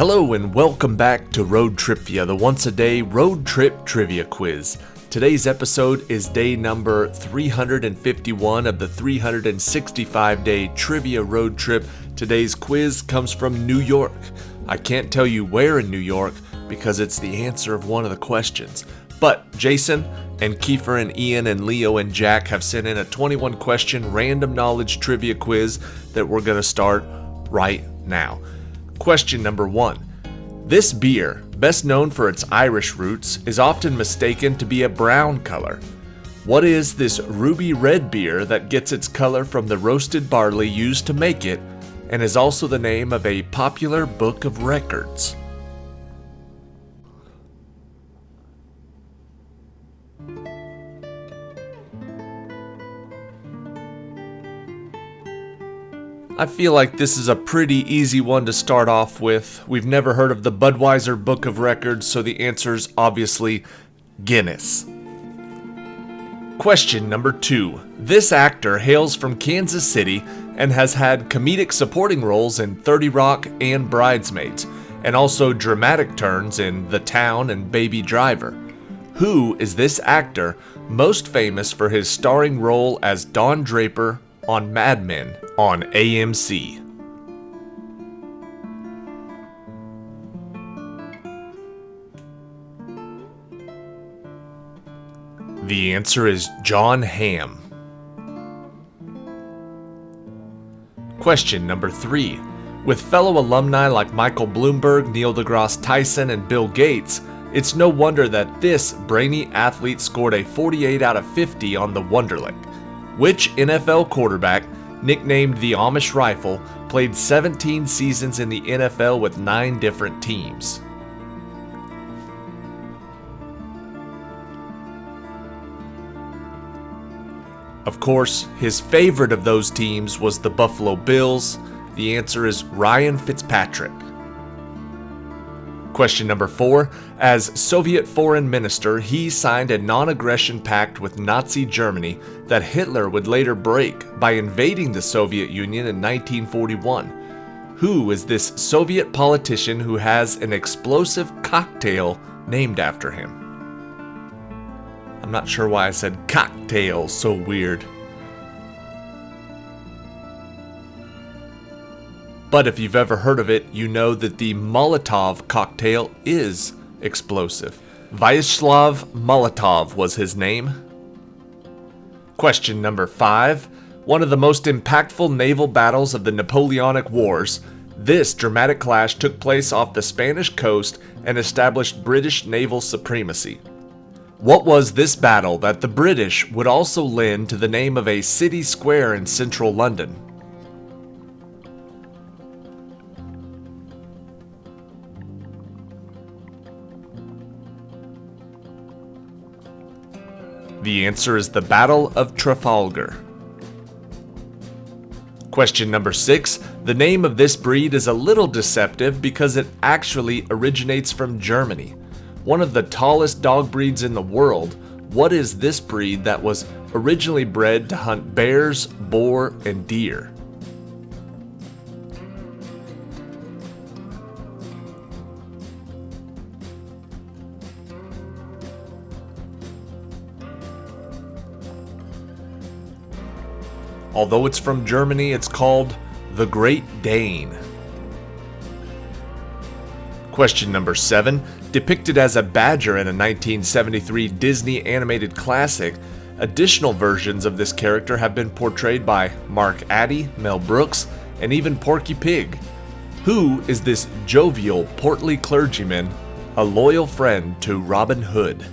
Hello and welcome back to ROADTRIpVIA, the once-a-day road trip trivia quiz. Today's episode is day number 351 of the 365-day trivia road trip. Today's quiz comes from New York. I can't tell you where in New York because it's the answer of one of the questions. But Jason and Kiefer and Ian and Leo and Jack have sent in a 21-question random knowledge trivia quiz that we're going to start right now. Question number 1. This beer, best known for its Irish roots, is often mistaken to be a brown color. What is this ruby red beer that gets its color from the roasted barley used to make it, and is also the name of a popular book of records? I feel like this is a pretty easy one to start off with. We've never heard of the Budweiser Book of Records, so the answer's obviously Guinness. Question number 2. This actor hails from Kansas City and has had comedic supporting roles in 30 Rock and Bridesmaids, and also dramatic turns in The Town and Baby Driver. Who is this actor most famous for his starring role as Don Draper on Mad Men on AMC? The answer is John Hamm. Question number 3. With fellow alumni like Michael Bloomberg, Neil deGrasse Tyson, and Bill Gates, it's no wonder that this brainy athlete scored a 48 out of 50 on the Wonderlic. Which NFL quarterback, nicknamed the Amish Rifle, played 17 seasons in the NFL with 9 different teams? Of course, his favorite of those teams was the Buffalo Bills. The answer is Ryan Fitzpatrick. Question number 4. As Soviet foreign minister, he signed a non-aggression pact with Nazi Germany that Hitler would later break by invading the Soviet Union in 1941. Who is this Soviet politician who has an explosive cocktail named after him? I'm not sure why I said cocktail, so weird. But if you've ever heard of it, you know that the Molotov cocktail is explosive. Vyacheslav Molotov was his name. Question number 5. One of the most impactful naval battles of the Napoleonic Wars, this dramatic clash took place off the Spanish coast and established British naval supremacy. What was this battle that the British would also lend to the name of a city square in central London? The answer is the Battle of Trafalgar. Question number 6. The name of this breed is a little deceptive because it actually originates from Germany. One of the tallest dog breeds in the world. What is this breed that was originally bred to hunt bears, boar, and deer? Although it's from Germany, it's called the Great Dane. Question number 7. Depicted as a badger in a 1973 Disney animated classic, additional versions of this character have been portrayed by Mark Addy, Mel Brooks, and even Porky Pig. Who is this jovial, portly clergyman, a loyal friend to Robin Hood?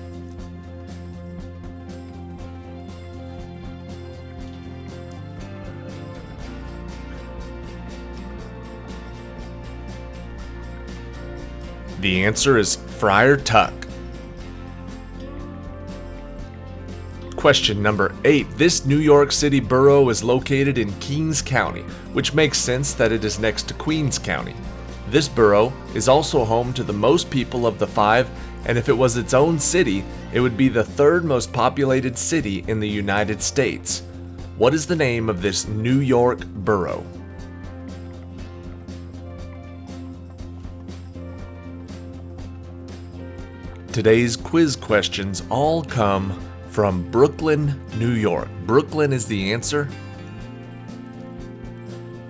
The answer is Friar Tuck. Question number 8. This New York City borough is located in Kings County, which makes sense that it is next to Queens County. This borough is also home to the most people of the 5, and if it was its own city, it would be the 3rd most populated city in the United States. What is the name of this New York borough? Today's quiz questions all come from Brooklyn, New York. Brooklyn is the answer.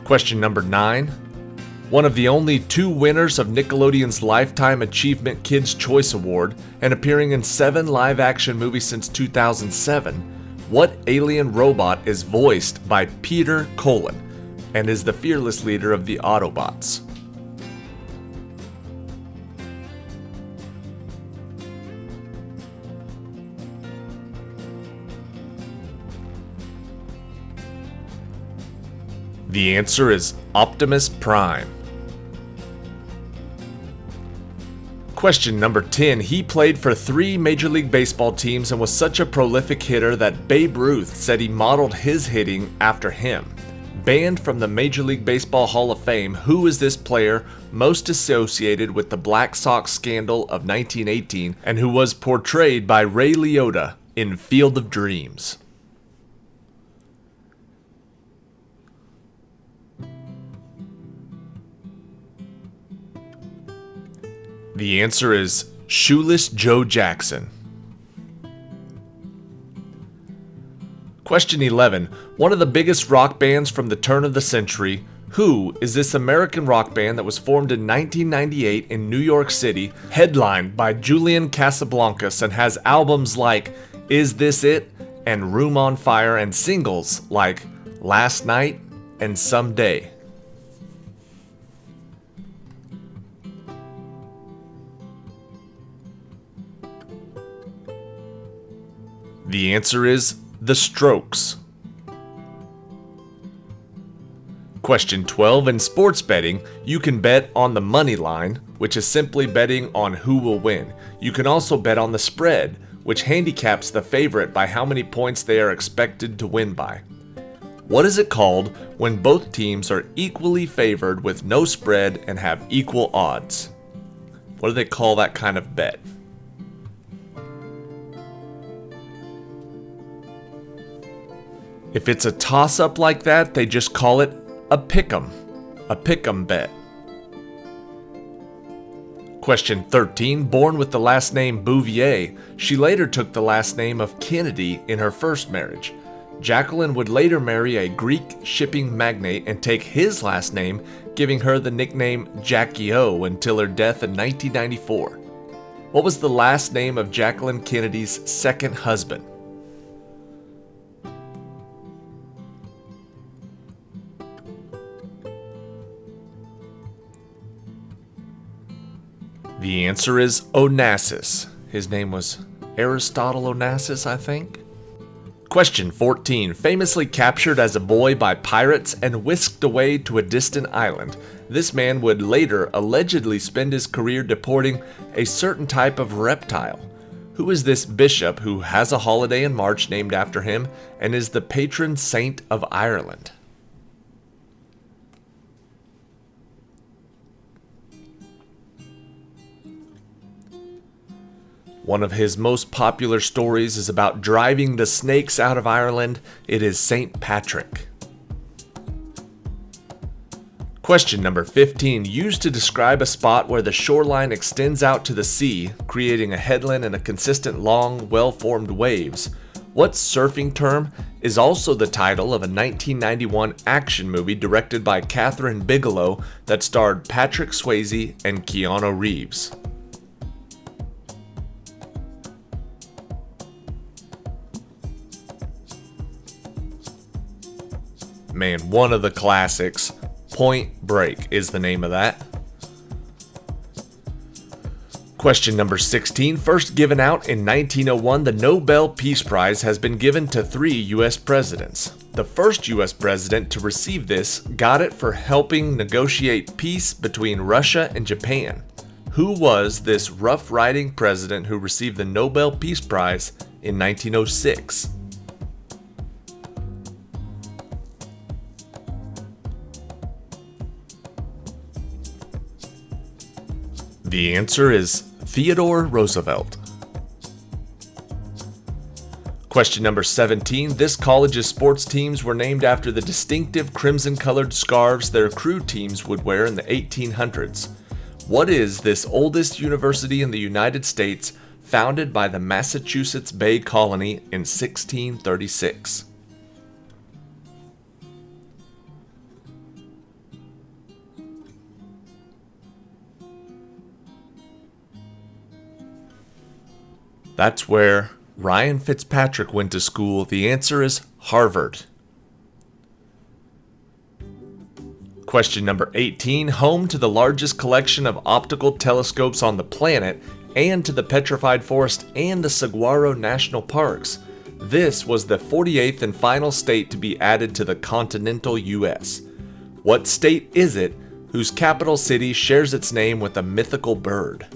Question number 9. One of the only 2 winners of Nickelodeon's Lifetime Achievement Kids' Choice Award and appearing in 7 live-action movies since 2007, what alien robot is voiced by Peter Cullen and is the fearless leader of the Autobots? The answer is Optimus Prime. Question number 10. He played for 3 Major League Baseball teams and was such a prolific hitter that Babe Ruth said he modeled his hitting after him. Banned from the Major League Baseball Hall of Fame, who is this player most associated with the Black Sox scandal of 1918 and who was portrayed by Ray Liotta in Field of Dreams? The answer is Shoeless Joe Jackson. Question 11. One of the biggest rock bands from the turn of the century. Who is this American rock band that was formed in 1998 in New York City, headlined by Julian Casablancas, and has albums like Is This It and Room on Fire, and singles like Last Night and Someday? The answer is The Strokes. Question 12. In sports betting, you can bet on the money line, which is simply betting on who will win. You can also bet on the spread, which handicaps the favorite by how many points they are expected to win by. What is it called when both teams are equally favored with no spread and have equal odds? What do they call that kind of bet? If it's a toss-up like that, they just call it a pick'em bet. Question 13. Born with the last name Bouvier, she later took the last name of Kennedy in her first marriage. Jacqueline would later marry a Greek shipping magnate and take his last name, giving her the nickname Jackie O until her death in 1994. What was the last name of Jacqueline Kennedy's second husband? The answer is Onassis. His name was Aristotle Onassis, I think. Question 14. Famously captured as a boy by pirates and whisked away to a distant island, this man would later allegedly spend his career deporting a certain type of reptile. Who is this bishop who has a holiday in March named after him and is the patron saint of Ireland? One of his most popular stories is about driving the snakes out of Ireland. It is St. Patrick. Question number 15. Used to describe a spot where the shoreline extends out to the sea, creating a headland and a consistent long, well-formed waves. What surfing term is also the title of a 1991 action movie directed by Catherine Bigelow that starred Patrick Swayze and Keanu Reeves? Man, one of the classics. Point Break is the name of that. Question number 16. First given out in 1901, the Nobel Peace Prize has been given to 3 U.S. presidents. The first U.S. president to receive this got it for helping negotiate peace between Russia and Japan. Who was this rough-riding president who received the Nobel Peace Prize in 1906? The answer is Theodore Roosevelt. Question number 17. This college's sports teams were named after the distinctive crimson-colored scarves their crew teams would wear in the 1800s. What is this oldest university in the United States founded by the Massachusetts Bay Colony in 1636? That's where Ryan Fitzpatrick went to school. The answer is Harvard. Question number 18. Home to the largest collection of optical telescopes on the planet and to the Petrified Forest and the Saguaro National Parks. This was the 48th and final state to be added to the continental U.S. What state is it whose capital city shares its name with a mythical bird?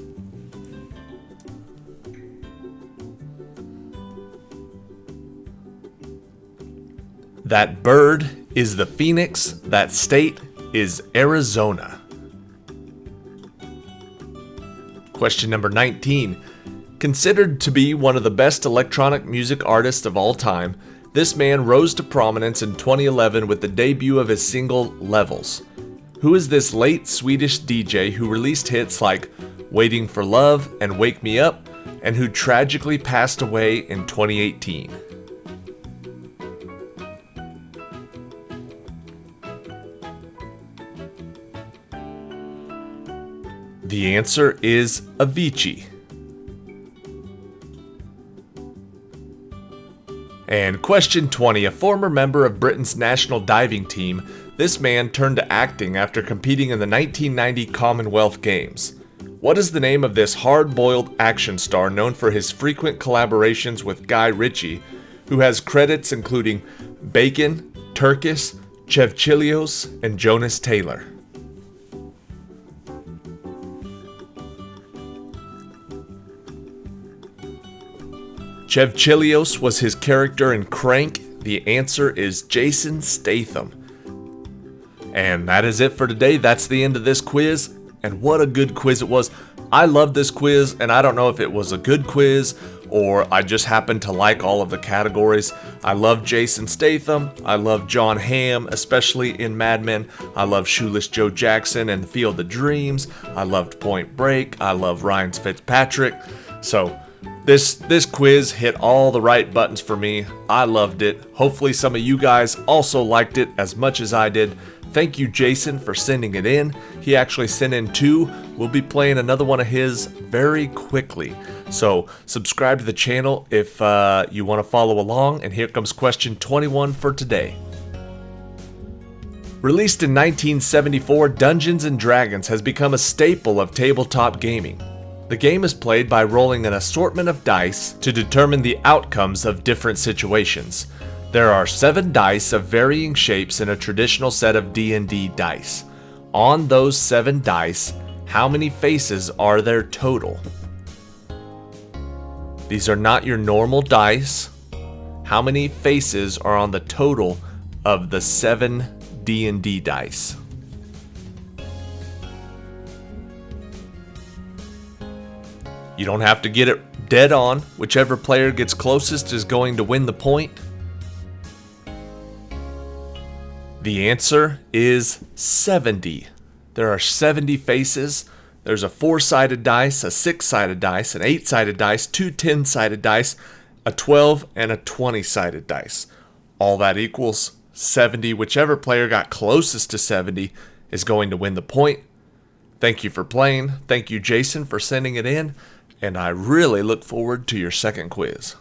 That bird is the phoenix. That state is Arizona. Question number 19. Considered to be one of the best electronic music artists of all time, this man rose to prominence in 2011 with the debut of his single Levels. Who is this late Swedish DJ who released hits like Waiting for Love and Wake Me Up, and who tragically passed away in 2018? The answer is Avicii. And question 20. A former member of Britain's national diving team, this man turned to acting after competing in the 1990 Commonwealth Games. What is the name of this hard-boiled action star known for his frequent collaborations with Guy Ritchie, who has credits including Bacon, Turkish, Chevchilios, and Jonas Taylor? Chevchilios was his character in Crank. The answer is Jason Statham. And that is it for today. That's the end of this quiz. And what a good quiz it was. I love this quiz, and I don't know if it was a good quiz or I just happened to like all of the categories. I love Jason Statham. I love John Hamm, especially in Mad Men. I love Shoeless Joe Jackson and Field of Dreams. I loved Point Break. I love Ryan Fitzpatrick. So This quiz hit all the right buttons for me. I loved it. Hopefully some of you guys also liked it as much as I did. Thank you, Jason, for sending it in. He actually sent in 2. We'll be playing another one of his very quickly. So subscribe to the channel if you want to follow along. And here comes question 21 for today. Released in 1974, Dungeons & Dragons has become a staple of tabletop gaming. The game is played by rolling an assortment of dice to determine the outcomes of different situations. There are 7 dice of varying shapes in a traditional set of D&D dice. On those 7 dice, how many faces are there total? These are not your normal dice. How many faces are on the total of the 7 D&D dice? You don't have to get it dead on. Whichever player gets closest is going to win the point. The answer is 70. There are 70 faces. There's a 4-sided dice, a 6-sided dice, an 8-sided dice, 2 10-sided dice, a 12, and a 20-sided dice. All that equals 70. Whichever player got closest to 70 is going to win the point. Thank you for playing. Thank you, Jason, for sending it in. And I really look forward to your second quiz.